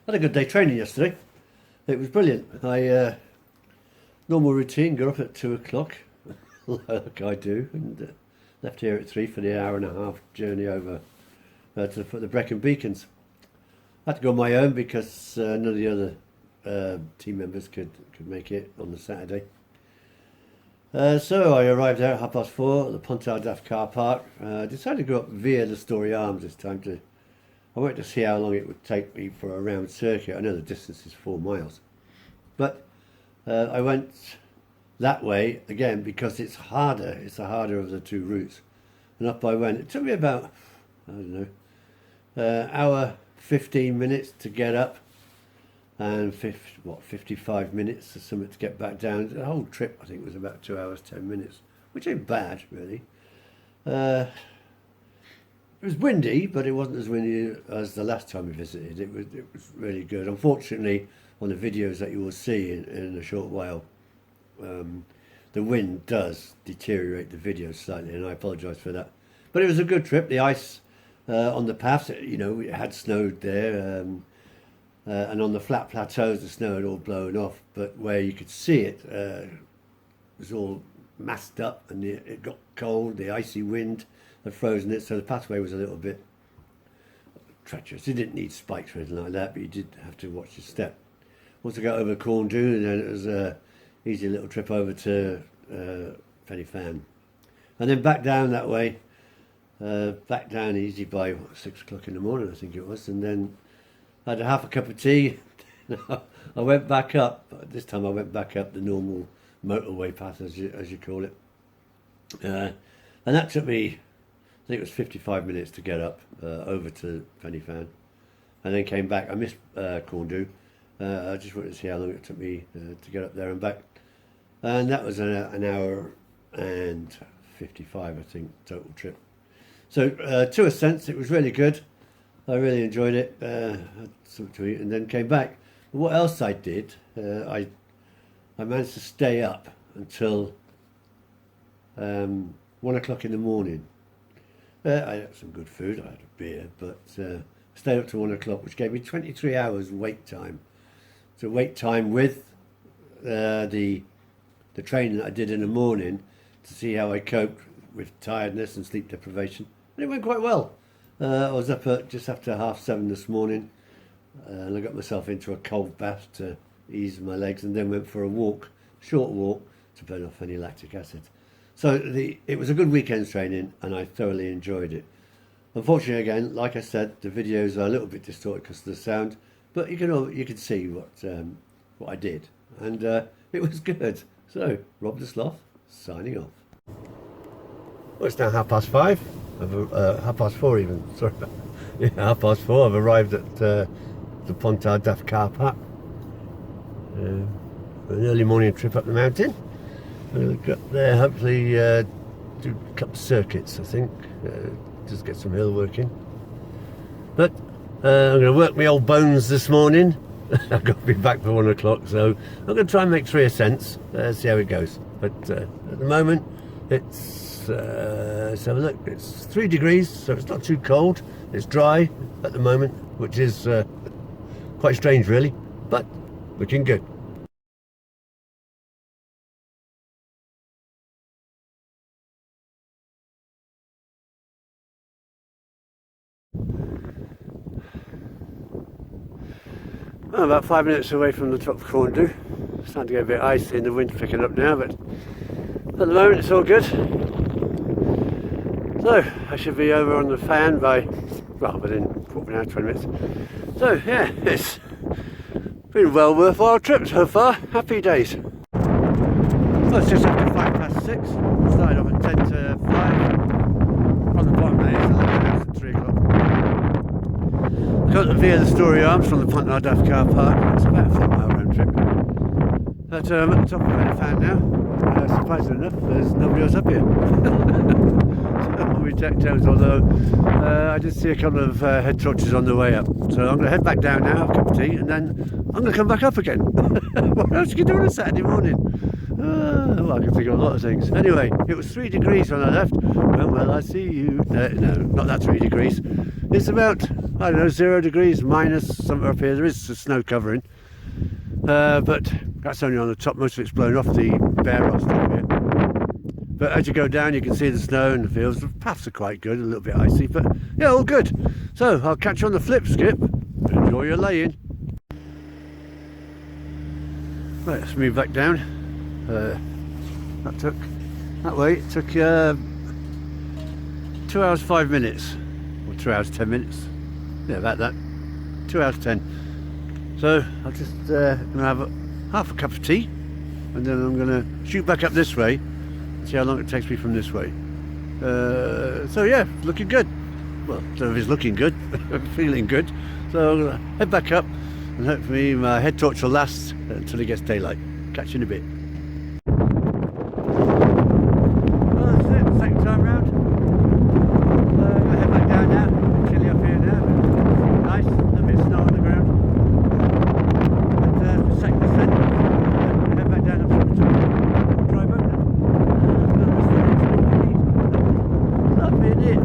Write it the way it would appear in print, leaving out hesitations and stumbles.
Had a good day training yesterday. It was brilliant. I normal routine, got up at 2 o'clock, like I do, and left here at 3 for the hour and a half journey over to the Brecons. I had to go on my own because none of the other team members could make it on the Saturday. So I arrived there at 4:30 at the Pontardaf car park. Decided to go up via the Story Arms this time. I wanted to see how long it would take me for a round circuit. I know the distance is 4 miles. But I went that way again because it's harder. It's the harder of the two routes. And up I went. It took me about, I don't know, hour 15 minutes to get up and 55 minutes or something to get back down. The whole trip I think was about 2 hours 10 minutes, which ain't bad really. It was windy, but it wasn't as windy as the last time we visited. It was really good. Unfortunately, on the videos that you will see in a short while, the wind does deteriorate the video slightly, and I apologise for that. But it was a good trip. The ice on the paths, it had snowed there, and on the flat plateaus, the snow had all blown off. But where you could see it, it was all massed up, and it got cold. The icy wind had frozen it, so the pathway was a little bit treacherous. You didn't need spikes or anything like that, but you did have to watch your step. Once I got over Corndune, and then it was an easy little trip over to Pen y Fan. And then back down that way, back down easy by 6 o'clock in the morning, I think it was, and then I had a half a cup of tea. I went back up. This time I went back up the normal motorway path, as you call it. And that took me, I think it was 55 minutes to get up over to Pen y Fan, and then came back. I missed Corndune. I just wanted to see how long it took me to get up there and back, and that was an hour and 55, I think, total trip. So to a sense, it was really good. I really enjoyed it. Had something to eat, and then came back. But what else I did? I managed to stay up until 1 o'clock in the morning. I had some good food. I had a beer, but stayed up to 1 o'clock, which gave me 23 hours wait time. So wait time with the training that I did in the morning to see how I coped with tiredness and sleep deprivation. And it went quite well. I was up at just after 7:30 this morning, and I got myself into a cold bath to ease my legs, and then went for a walk, short walk, to burn off any lactic acid. So it was a good weekend's training, and I thoroughly enjoyed it. Unfortunately, again, like I said, the videos are a little bit distorted because of the sound, but you can see what I did, and it was good. So, Rob the Sloth, signing off. Well, it's now 5:30. 4:30 even. Sorry, yeah, 4:30. I've arrived at the Pontardaf car park. An early morning trip up the mountain. We'll go up there, hopefully do a couple of circuits, I think, just get some hill working. But I'm going to work my old bones this morning. I've got to be back for 1 o'clock, so I'm going to try and make 3 ascents, see how it goes. But at the moment, let's have a look. It's 3 degrees, so it's not too cold. It's dry at the moment, which is quite strange, really, but looking good. Well, about 5 minutes away from the top of Corndune. It's starting to get a bit icy and the wind's picking up now, but at the moment it's all good. So I should be over on the fan within quarter of an hour, 20 minutes. So yeah, it's been a well worthwhile trip so far. Happy days. Well, it's just after 6:05. Started off at 10 to 5. From the bottom there, it's at 3 o'clock. Got via the Story Arms from the Pontardaf car park. It's about a 4-mile round trip. But I'm at the top of Pen y Fan now. Surprisingly enough, there's nobody else up here. So I'll be checked out, although I did see a couple of head torches on the way up. So I'm going to head back down now, have a cup of tea, and then I'm going to come back up again. What else can you do on a Saturday morning? Well, I can think of a lot of things. Anyway, it was 3 degrees when I left. Well, I see you. No, not that 3 degrees. It's about, I don't know, 0 degrees, minus, somewhere up here. There is some snow covering. But that's only on the top. Most of it's blown off the bare rock stuff here. But as you go down, you can see the snow and the fields. The paths are quite good, a little bit icy, but yeah, all good. So I'll catch you on the flip, Skip. Enjoy your laying. Right, let's move back down. That took, that way, it took 2 hours 5 minutes, or 2 hours 10 minutes. Yeah, about that. 2 hours 10. So I'll just gonna have half a cup of tea, and then I'm gonna shoot back up this way and see how long it takes me from this way. So yeah, looking good. Well, I don't know if it's looking good. I'm feeling good. So I'm gonna head back up, and hopefully my head torch will last until it gets daylight. Catch you in a bit. Well, that's it. Second time round. I'm gonna head back down now. It's chilly up here now. Nice. A little bit of snow on the ground. But the second descent. Head back down up to the drive home now. That's it.